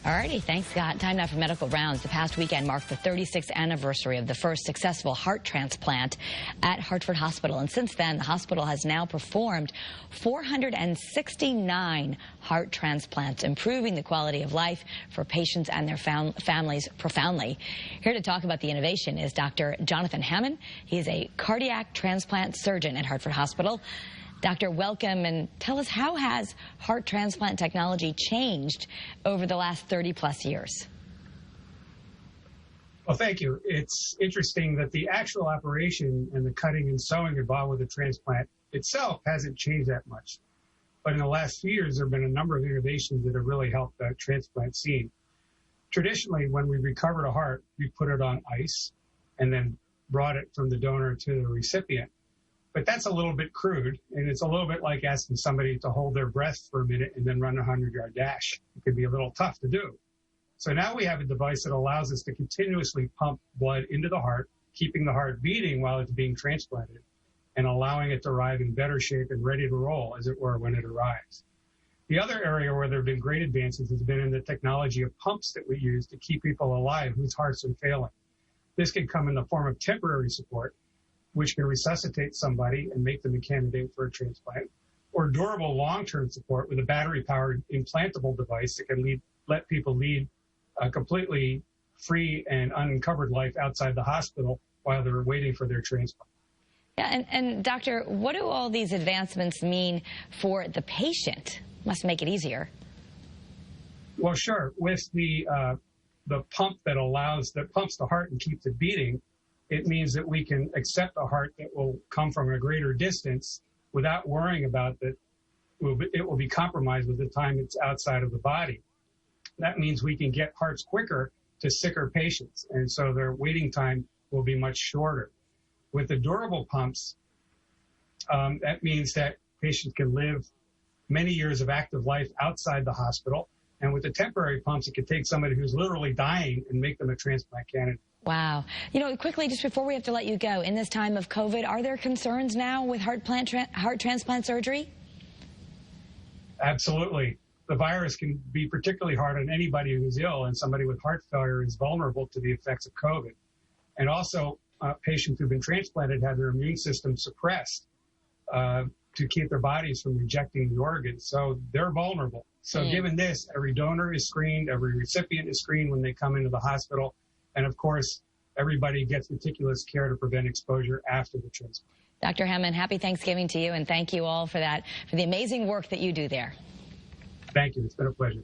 Alrighty, thanks, Scott. Time now for medical rounds. The past weekend marked the 36th anniversary of the first successful heart transplant at Hartford Hospital. And since then, the hospital has now performed 469 heart transplants, improving the quality of life for patients and their families profoundly. Here to talk about the innovation is Dr. Jonathan Hammond. He is a cardiac transplant surgeon at Hartford Hospital. Doctor, welcome, and tell us, how has heart transplant technology changed over the last 30-plus years? Well, thank you. It's interesting that the actual operation and the cutting and sewing involved with the transplant itself hasn't changed that much. But in the last few years, there have been a number of innovations that have really helped the transplant scene. Traditionally, when we recovered a heart, we put it on ice and then brought it from the donor to the recipient. But that's a little bit crude, and it's a little bit like asking somebody to hold their breath for a minute and then run a 100-yard dash. It could be a little tough to do. So now we have a device that allows us to continuously pump blood into the heart, keeping the heart beating while it's being transplanted, and allowing it to arrive in better shape and ready to roll, as it were, when it arrives. The other area where there have been great advances has been in the technology of pumps that we use to keep people alive whose hearts are failing. This can come in the form of temporary support, which can resuscitate somebody and make them a candidate for a transplant, or durable long-term support with a battery-powered implantable device that can let people lead a completely free and unencumbered life outside the hospital while they're waiting for their transplant. Yeah, and Doctor, what do all these advancements mean for the patient? Must make it easier. Well, sure. With the pump that pumps the heart and keeps it beating, it means that we can accept a heart that will come from a greater distance without worrying about that it will be compromised with the time it's outside of the body. That means we can get hearts quicker to sicker patients, and so their waiting time will be much shorter. With the durable pumps, that means that patients can live many years of active life outside the hospital. And with the temporary pumps, it could take somebody who's literally dying and make them a transplant candidate. Wow. You know, quickly, just before we have to let you go, in this time of COVID, are there concerns now with heart transplant surgery? Absolutely. The virus can be particularly hard on anybody who's ill, and somebody with heart failure is vulnerable to the effects of COVID. And also, patients who've been transplanted have their immune system suppressed to keep their bodies from rejecting the organs. So they're vulnerable. So given this, every donor is screened, every recipient is screened when they come into the hospital. And of course, everybody gets meticulous care to prevent exposure after the transplant. Dr. Hammond, happy Thanksgiving to you, and thank you all for that, for the amazing work that you do there. Thank you. It's been a pleasure.